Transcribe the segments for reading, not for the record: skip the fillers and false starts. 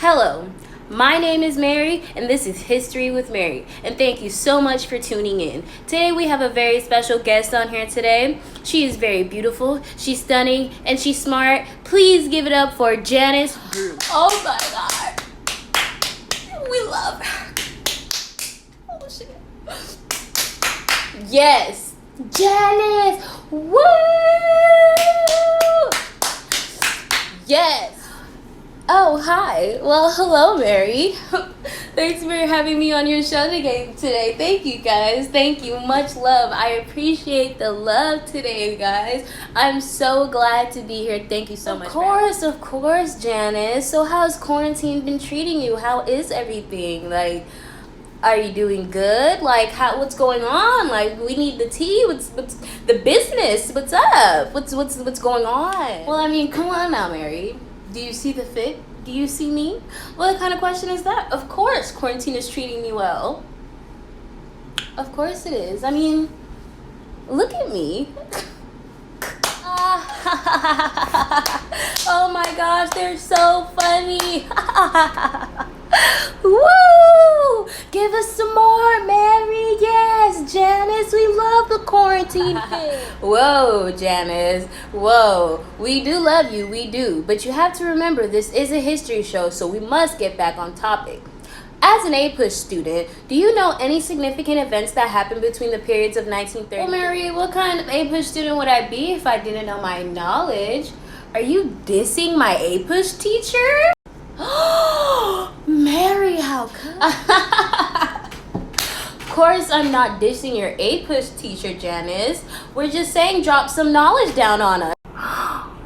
Hello, my name is Mary, and this is History with Mary. And thank you so much for tuning in. Today we have a very special guest on here today. She is very beautiful, she's stunning, and she's smart. Please give it up for Janice. Oh my god. We love her. Oh shit. Yes, Janice. Woo! Yes. Oh, hi. Well, hello, Mary. Thanks for having me on your show today. Thank you, guys. Thank you. Much love. I appreciate the love today, guys. I'm so glad to be here. Thank you so much. Of course, Janice. So how's quarantine been treating you? How is everything? Like, are you doing good? Like, what's going on? Like, we need the tea. What's the business? What's up? What's going on? Well, I mean, come on now, Mary. Do you see the fit? Do you see me? What kind of question is that? Of course, quarantine is treating me well. Of course it is. I mean, look at me. Oh my gosh, they're so funny. Woo! Give us some more, Mary. Yes, Janice, we love the quarantine thing. Whoa, Janice. Whoa. We do love you, we do. But you have to remember, this is a history show, so we must get back on topic. As an A-Push student, do you know any significant events that happened between the periods of 1930? Well, Mary, what kind of A-Push student would I be if I didn't know my knowledge? Are you dissing my A-Push teacher? Mary, how come? Of course, I'm not dissing your A-Push teacher, Janice. We're just saying drop some knowledge down on us.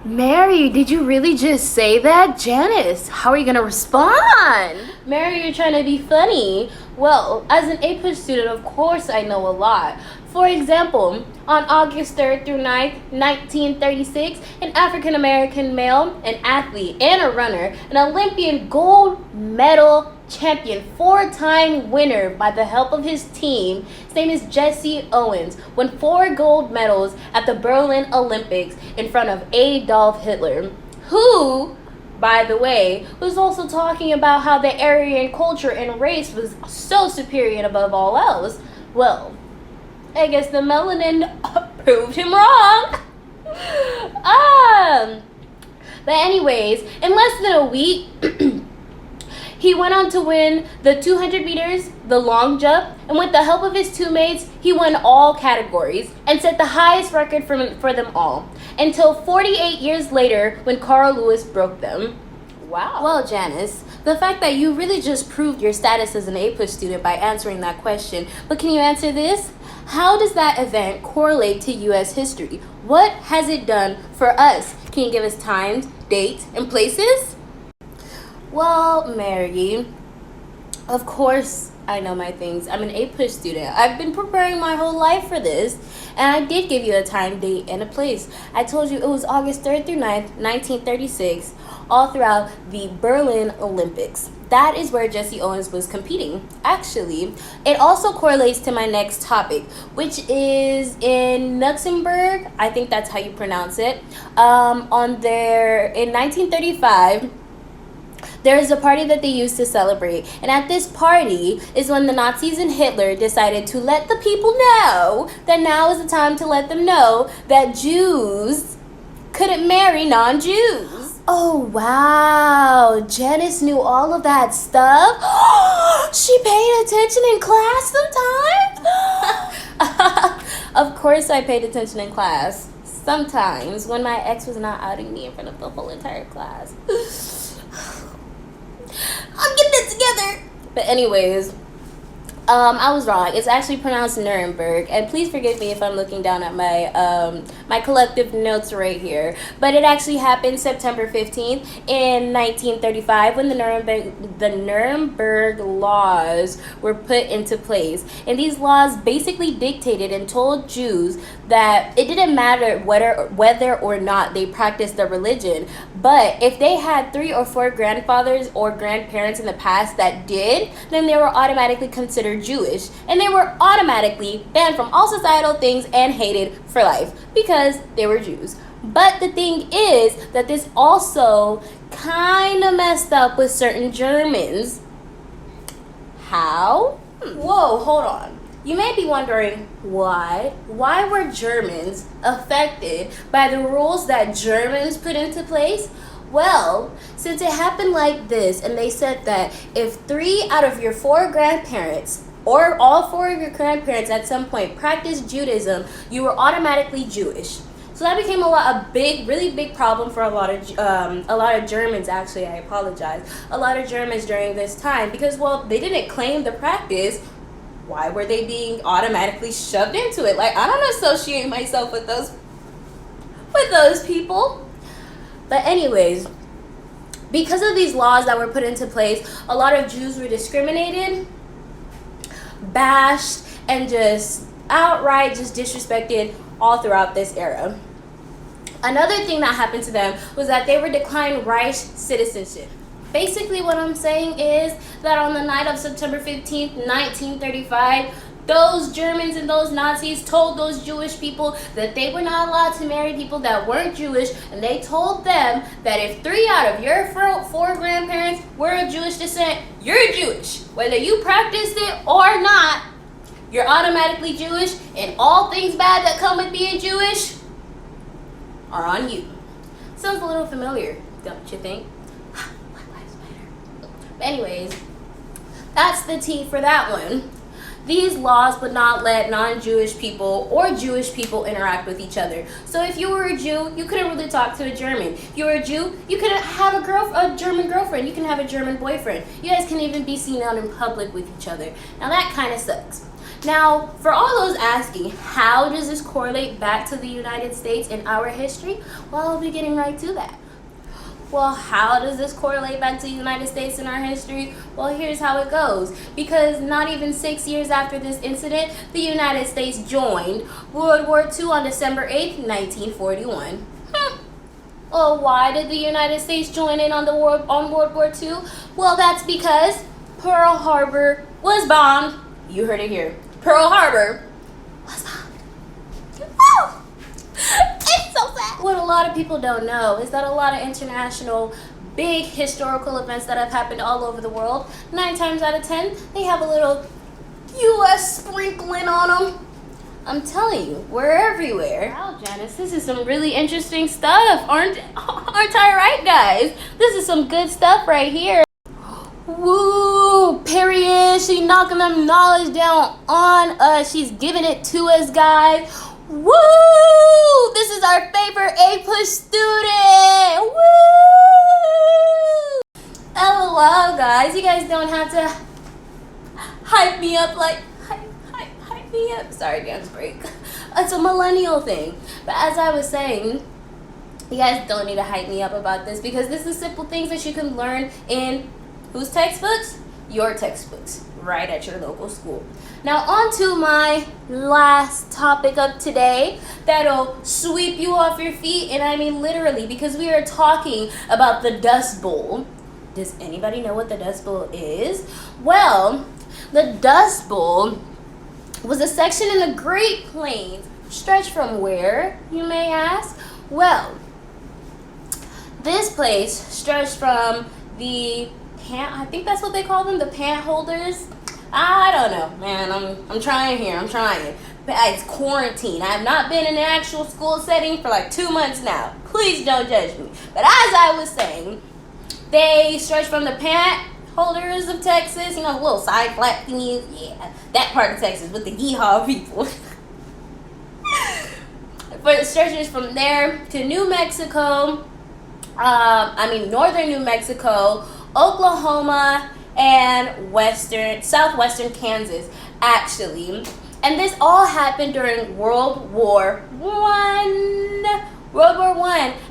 Mary, did you really just say that? Janice, how are you gonna respond? Mary, you're trying to be funny. Well, as an A-Push student, of course I know a lot. For example, on August 3rd through 9th, 1936, an African-American male, an athlete and a runner, an Olympian gold medal champion, 4-time winner by the help of his team, his name is Jesse Owens, won 4 gold medals at the Berlin Olympics in front of Adolf Hitler, who, by the way, was also talking about how the Aryan culture and race was so superior and above all else. Well, I guess the melanin proved him wrong. But anyways, in less than a week, he went on to win the 200 meters, the long jump, and with the help of his teammates, he won all categories and set the highest record for them all, until 48 years later when Carl Lewis broke them. Wow. Well, Janice, the fact that you really just proved your status as an A-Push student by answering that question, but can you answer this? How does that event correlate to U.S. history? What has it done for us? Can you give us times, dates, and places? Well, Mary, of course I know my things. I'm an A-Push student. I've been preparing my whole life for this, and I did give you a time, date, and a place. I told you it was August 3rd through 9th, 1936, all throughout the Berlin Olympics. That is where Jesse Owens was competing. Actually, it also correlates to my next topic, which is in Luxembourg. I think that's how you pronounce it. In 1935, there is a party that they used to celebrate. And at this party is when the Nazis and Hitler decided to let the people know that now is the time to let them know that Jews couldn't marry non-Jews. Oh, wow. Janice knew all of that stuff. She paid attention in class sometimes. Of course I paid attention in class. Sometimes when my ex was not outing me in front of the whole entire class. I'll get that together. But anyways, I was wrong. It's actually pronounced Nuremberg, and please forgive me if I'm looking down at my my collective notes right here. But it actually happened September 15th in 1935 when the Nuremberg laws were put into place. And these laws basically dictated and told Jews that it didn't matter whether or not they practiced their religion, but if they had 3 or 4 grandfathers or grandparents in the past that did, then they were automatically considered Jewish, and they were automatically banned from all societal things and hated for life because they were Jews. But the thing is that this also kind of messed up with certain Germans. How? Whoa, hold on. You may be wondering why? Why were Germans affected by the rules that Germans put into place? Well, since it happened like this, and they said that if 3 out of your 4 grandparents, or all 4 of your grandparents at some point practiced Judaism, you were automatically Jewish. So that became a really big problem for a lot of Germans. Actually, I apologize. A lot of Germans during this time because, well, they didn't claim the practice. Why were they being automatically shoved into it? Like, I don't associate myself with those people. But anyways, because of these laws that were put into place, a lot of Jews were discriminated, bashed, and just outright just disrespected all throughout this era. Another thing that happened to them was that they were declined Reich citizenship. Basically what I'm saying is that on the night of September 15th, 1935, those Germans and those Nazis told those Jewish people that they were not allowed to marry people that weren't Jewish, and they told them that if 3 out of your 4 grandparents were of Jewish descent, you're Jewish. Whether you practiced it or not, you're automatically Jewish, and all things bad that come with being Jewish are on you. Sounds a little familiar, don't you think? Black Lives Matter. But anyways, that's the tea for that one. These laws would not let non-Jewish people or Jewish people interact with each other. So if you were a Jew, you couldn't really talk to a German. If you were a Jew, you couldn't have a German girlfriend. You can have a German boyfriend. You guys can even be seen out in public with each other. Now that kind of sucks. Now, for all those asking, how does this correlate back to the United States in our history? Well, I'll be getting right to that. Well, how does this correlate back to the United States in our history? Well, here's how it goes. Because not even 6 years after this incident, the United States joined World War II on December 8th, 1941. Well, why did the United States join in on World War II? Well, that's because Pearl Harbor was bombed. You heard it here. Pearl Harbor was bombed. Oh, it's so sad. What a lot of people don't know is that a lot of international big historical events that have happened all over the world, 9 times out of 10, they have a little U.S. sprinkling on them. I'm telling you, we're everywhere. Wow, Janice, this is some really interesting stuff. Aren't I right, guys? This is some good stuff right here. Woo! Period. She knocking them knowledge down on us. She's giving it to us, guys. Woo! This is our favorite A+ student. Woo! LOL, guys. You guys don't have to hype me up like hype me up. Sorry, dance break. It's a millennial thing. But as I was saying, you guys don't need to hype me up about this because this is simple things that you can learn in whose textbooks? Your textbooks, right at your local school. Now on to my last topic of today that'll sweep you off your feet, and I mean literally, because we are talking about the Dust Bowl. Does anybody know what the Dust Bowl is? Well, the Dust Bowl was a section in the Great Plains, stretched from where, you may ask? Well, this place stretched from the I think that's what they call them, the pant holders. I don't know, man. I'm trying here. I'm trying. But it's quarantine. I have not been in an actual school setting for like 2 months now. Please don't judge me. But as I was saying, they stretch from the pant holders of Texas, you know, the little side flat thingies. Yeah, that part of Texas with the yeehaw people. But it stretches from there to New Mexico. Northern New Mexico, Oklahoma, and southwestern Kansas, actually. And this all happened during World War I,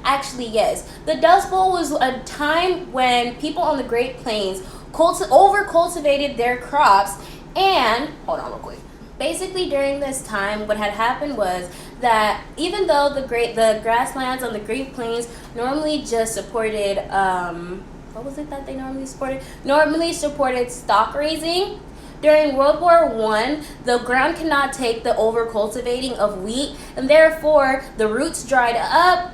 actually, yes. The Dust Bowl was a time when people on the Great Plains over-cultivated their crops, and, hold on real quick. Basically, during this time, what had happened was that even though the grasslands on the Great Plains normally just supported, what was it that they normally supported? Normally supported stock raising. During World War I, the ground cannot take the over-cultivating of wheat, and therefore the roots dried up,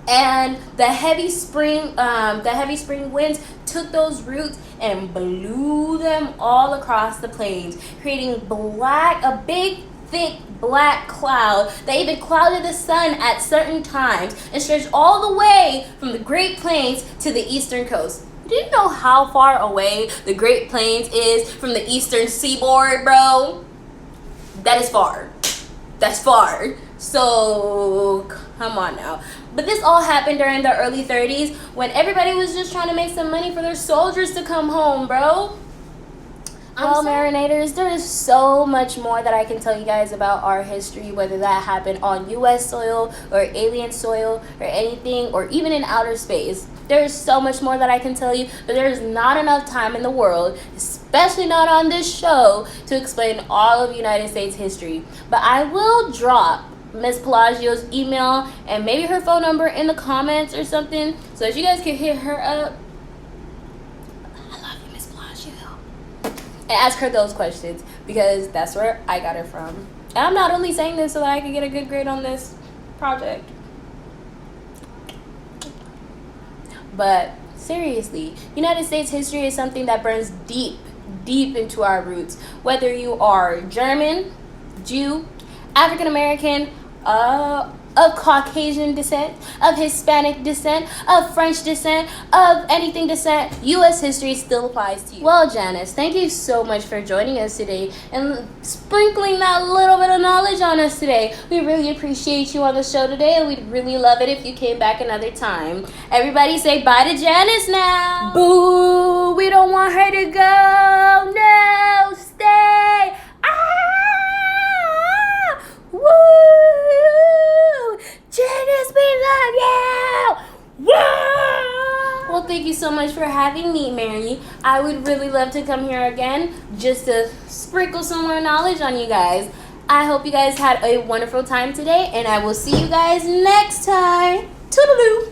And the heavy spring winds took those roots and blew them all across the plains, creating a big, thick black cloud that even clouded the sun at certain times and stretched all the way from the Great Plains to the eastern coast. Do you know how far away the Great Plains is from the eastern seaboard, bro? That is far. That's far. So, come on now. But this all happened during the early 30s when everybody was just trying to make some money for their soldiers to come home, bro. Well, Marinators, there is so much more that I can tell you guys about our history, whether that happened on U.S. soil or alien soil or anything, or even in outer space. There is so much more that I can tell you, but there is not enough time in the world, especially not on this show, to explain all of United States history. But I will drop Miss Pelagio's email and maybe her phone number in the comments or something so that you guys can hit her up. I love you, Miss Pelagio. And ask her those questions because that's where I got it from. And I'm not only saying this so that I can get a good grade on this project. But seriously, United States history is something that burns deep, deep into our roots. Whether you are German, Jew, African American, of Caucasian descent, of Hispanic descent, of French descent, of anything descent, U.S. history still applies to you. Well, Janice, thank you so much for joining us today and sprinkling that little bit of knowledge on us today. We really appreciate you on the show today, and we'd really love it if you came back another time. Everybody say bye to Janice now. Boo! We don't want her to go. No, stay. Woo! Janice, we love you! Woo! Well, thank you so much for having me, Mary. I would really love to come here again just to sprinkle some more knowledge on you guys. I hope you guys had a wonderful time today, and I will see you guys next time. Toodaloo!